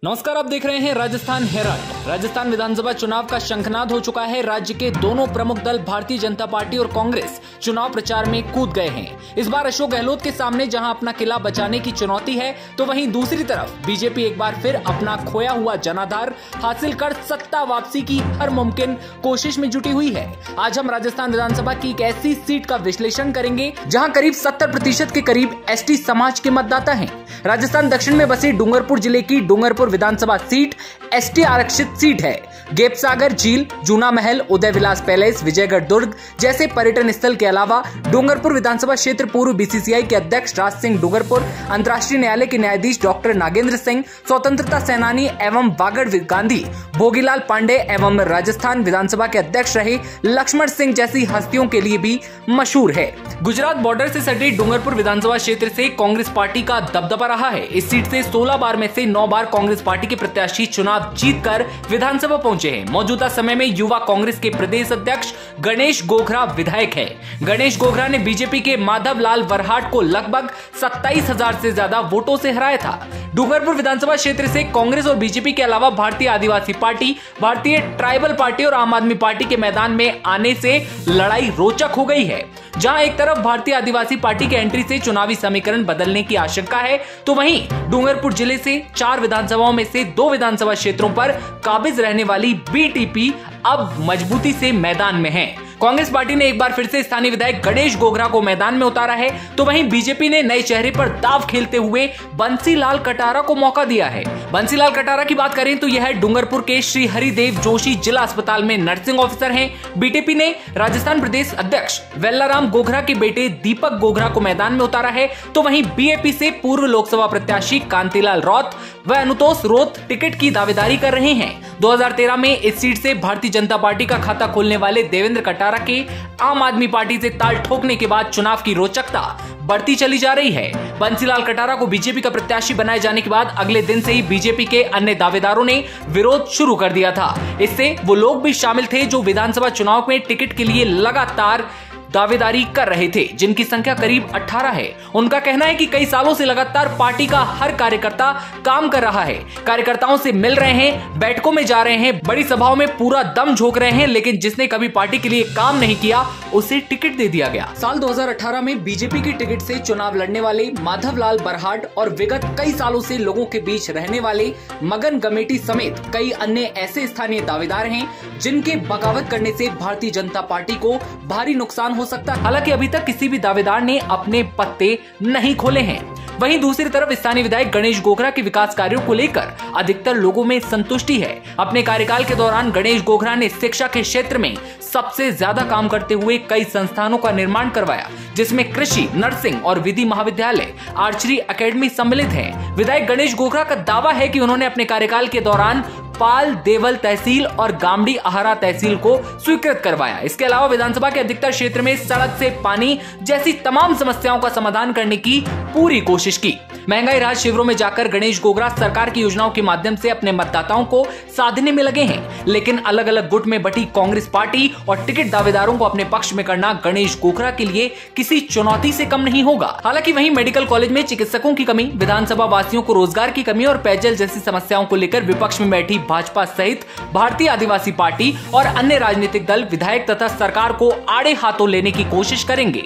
नमस्कार, आप देख रहे हैं राजस्थान हेराल्ड। राजस्थान विधानसभा चुनाव का शंखनाद हो चुका है। राज्य के दोनों प्रमुख दल भारतीय जनता पार्टी और कांग्रेस चुनाव प्रचार में कूद गए हैं। इस बार अशोक गहलोत के सामने जहां अपना किला बचाने की चुनौती है, तो वहीं दूसरी तरफ बीजेपी एक बार फिर अपना खोया हुआ जनाधार हासिल कर सत्ता वापसी की हर मुमकिन कोशिश में जुटी हुई है। आज हम राजस्थान विधानसभा की एक ऐसी सीट का विश्लेषण करेंगे जहाँ करीब 70% के करीब एसटी समाज के मतदाता हैं। राजस्थान दक्षिण में बसे डूंगरपुर जिले की डूंगरपुर विधानसभा सीट एसटी आरक्षित सीट है। गेपसागर झील, जूना महल, उदय विलास पैलेस, विजयगढ़ दुर्ग जैसे पर्यटन स्थल के अलावा डूंगरपुर विधानसभा क्षेत्र पूर्व बीसीसीआई के अध्यक्ष राज सिंह डूंगरपुर, अंतर्राष्ट्रीय न्यायालय के न्यायाधीश डॉक्टर नागेंद्र सिंह, स्वतंत्रता सेनानी एवं वागड़ गांधी, भोगीलाल पांडे एवं राजस्थान विधानसभा के अध्यक्ष रहे लक्ष्मण सिंह जैसी हस्तियों के लिए भी मशहूर है। गुजरात बॉर्डर से सटे डूंगरपुर विधानसभा क्षेत्र से कांग्रेस पार्टी का दबदबा रहा है। इस सीट से 16 बार में से 9 बार कांग्रेस पार्टी के प्रत्याशी चुनाव जीतकर विधानसभा पहुंचे हैं। मौजूदा समय में युवा कांग्रेस के प्रदेश अध्यक्ष गणेश गोखरा विधायक है। गणेश गोखरा ने बीजेपी के माधव लाल वरहाट को लगभग 27,000 से ज्यादा वोटों से हराया था। डूंगरपुर विधानसभा क्षेत्र से कांग्रेस और बीजेपी के अलावा भारतीय आदिवासी पार्टी, भारतीय ट्राइबल पार्टी और आम आदमी पार्टी के मैदान में आने से लड़ाई रोचक हो गई है। जहां एक तरफ भारतीय आदिवासी पार्टी के एंट्री से चुनावी समीकरण बदलने की आशंका है, तो वहीं डूंगरपुर जिले से 4 विधानसभाओं में से 2 विधानसभा क्षेत्रों पर काबिज रहने वाली बीटीपी अब मजबूती से मैदान में है। कांग्रेस पार्टी ने एक बार फिर से स्थानीय विधायक गणेश गोखरा को मैदान में उतारा है, तो वहीं बीजेपी ने नए चेहरे पर दांव खेलते हुए बंसीलाल कटारा को मौका दिया है। बंसीलाल कटारा की बात करें तो यह डूंगरपुर के श्री हरिदेव जोशी जिला अस्पताल में नर्सिंग ऑफिसर हैं। बीटीपी ने राजस्थान प्रदेश अध्यक्ष वेल्लाराम गोखरा के बेटे दीपक गोखरा को मैदान में उतारा है, तो वहीं बीएपी से पूर्व लोकसभा प्रत्याशी कांतिलाल रौत व अनुतोष रोत टिकट की दावेदारी कर रहे हैं। 2013 में इस सीट से भारतीय जनता पार्टी का खाता खोलने वाले देवेंद्र कटारा के आम आदमी पार्टी से ताल ठोकने के बाद चुनाव की रोचकता बढ़ती चली जा रही है। बंसीलाल कटारा को बीजेपी का प्रत्याशी बनाए जाने के बाद अगले दिन से ही बीजेपी के अन्य दावेदारों ने विरोध शुरू कर दिया था। इससे वो लोग भी शामिल थे जो विधानसभा चुनाव में टिकट के लिए लगातार दावेदारी कर रहे थे, जिनकी संख्या करीब 18 है। उनका कहना है कि कई सालों से लगातार पार्टी का हर कार्यकर्ता काम कर रहा है, कार्यकर्ताओं से मिल रहे हैं, बैठकों में जा रहे हैं, बड़ी सभाओं में पूरा दम झोंक रहे हैं, लेकिन जिसने कभी पार्टी के लिए काम नहीं किया उसे टिकट दे दिया गया। साल 2018 में बीजेपी की टिकट से चुनाव लड़ने वाले माधव लाल बरहाट और विगत कई सालों से लोगों के बीच रहने वाले मगन गमेटी समेत कई अन्य ऐसे स्थानीय दावेदार हैं जिनके बगावत करने से भारतीय जनता पार्टी को भारी नुकसान हो सकता है। हालांकि अभी तक किसी भी दावेदार ने अपने पत्ते नहीं खोले हैं। वहीं दूसरी तरफ स्थानीय विधायक गणेश गोखरा के विकास कार्यों को लेकर अधिकतर लोगों में संतुष्टि है। अपने कार्यकाल के दौरान गणेश गोखरा ने शिक्षा के क्षेत्र में सबसे ज्यादा काम करते हुए कई संस्थानों का निर्माण करवाया, जिसमें कृषि, नर्सिंग और विधि महाविद्यालय, आर्चरी एकेडमी सम्मिलित है। विधायक गणेश गोखरा का दावा है कि उन्होंने अपने कार्यकाल के दौरान पाल देवल तहसील और गामड़ी आहारा तहसील को स्वीकृत करवाया। इसके अलावा विधानसभा के अधिकतर क्षेत्र में सड़क से पानी जैसी तमाम समस्याओं का समाधान करने की पूरी कोशिश की। महंगाई राहत शिविरों में जाकर गणेश गोखरा सरकार की योजनाओं के माध्यम से अपने मतदाताओं को साधने में लगे हैं, लेकिन अलग अलग गुट में बटी कांग्रेस पार्टी और टिकट दावेदारों को अपने पक्ष में करना गणेश गोखरा के लिए किसी चुनौती से कम नहीं होगा। हालांकि वहीं मेडिकल कॉलेज में चिकित्सकों की कमी, विधानसभा वासियों को रोजगार की कमी और पेयजल जैसी समस्याओं को लेकर विपक्ष में बैठी भाजपा सहित भारतीय आदिवासी पार्टी और अन्य राजनीतिक दल विधायक तथा सरकार को आड़े हाथों लेने की कोशिश करेंगे।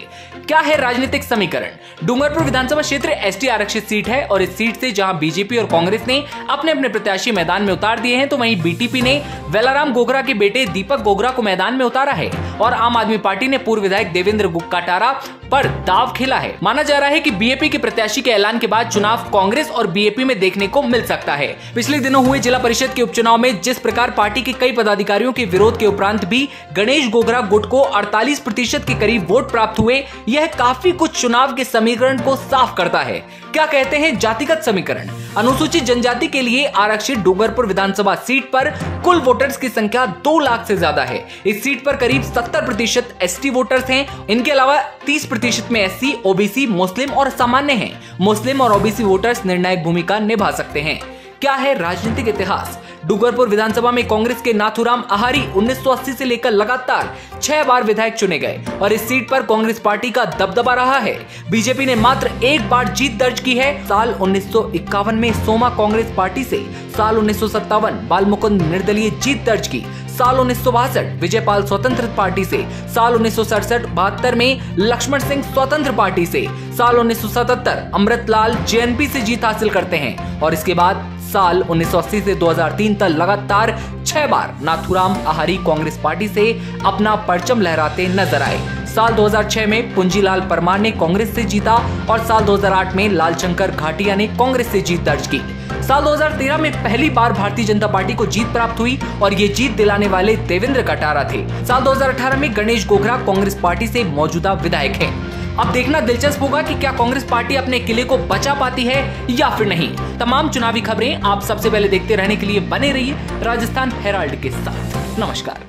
क्या है राजनीतिक समीकरण? डूंगरपुर विधानसभा क्षेत्र एसटी आरक्षित सीट है और इस सीट से जहां बीजेपी और कांग्रेस ने अपने अपने प्रत्याशी मैदान में उतार दिए हैं, तो वहीं बीटीपी ने वेलाराम गोखरा के बेटे दीपक गोखरा को मैदान में उतारा है और आम आदमी पार्टी ने पूर्व विधायक देवेंद्र कटारा पर दाव खेला है। माना जा रहा है कि बीएपी के प्रत्याशी के ऐलान के बाद चुनाव कांग्रेस और बीएपी में देखने को मिल सकता है। पिछले दिनों हुए जिला परिषद के उपचुनाव में जिस प्रकार पार्टी के कई पदाधिकारियों के विरोध के उपरांत भी गणेश गोखरा गुट को 48% के करीब वोट प्राप्त हुए, यह काफी कुछ चुनाव के समीकरण को साफ करता है। क्या कहते हैं जातिगत समीकरण? अनुसूचित जनजाति के लिए आरक्षित डूंगरपुर विधानसभा सीट पर कुल वोटर्स की संख्या 2 लाख से ज्यादा है। इस सीट पर करीब 70% एसटी वोटर्स हैं। इनके अलावा 30% में एससी, ओबीसी, मुस्लिम और सामान्य हैं। मुस्लिम और ओबीसी वोटर्स निर्णायक भूमिका निभा सकते हैं। क्या है राजनीतिक इतिहास? डूंगरपुर विधानसभा में कांग्रेस के नाथूराम आहारी 1980 से लेकर लगातार 6 बार विधायक चुने गए और इस सीट पर कांग्रेस पार्टी का दबदबा रहा है। बीजेपी ने मात्र एक बार जीत दर्ज की है। साल 1951 में सोमा कांग्रेस पार्टी से, साल 1957 बालमुकुंद निर्दलीय जीत दर्ज की, साल 1962 विजयपाल स्वतंत्र पार्टी से, साल 1967-72 में लक्ष्मण सिंह स्वतंत्र पार्टी से, साल 1977 अमृतलाल जेएनपी से जीत हासिल करते हैं और इसके बाद साल 1980 से 2003 तक लगातार 6 बार नाथूराम आहारी कांग्रेस पार्टी से अपना परचम लहराते नजर आए। साल 2006 में पुंजीलाल परमार ने कांग्रेस से जीता और साल 2008 में लालशंकर घाटिया ने कांग्रेस से जीत दर्ज की। साल 2013 में पहली बार भारतीय जनता पार्टी को जीत प्राप्त हुई और ये जीत दिलाने वाले देवेंद्र कटारा थे। साल 2018 में गणेश गोगरा कांग्रेस पार्टी से मौजूदा विधायक हैं। अब देखना दिलचस्प होगा कि क्या कांग्रेस पार्टी अपने किले को बचा पाती है या फिर नहीं। तमाम चुनावी खबरें आप सबसे पहले देखते रहने के लिए बने रहिए राजस्थान हेराल्ड के साथ। नमस्कार।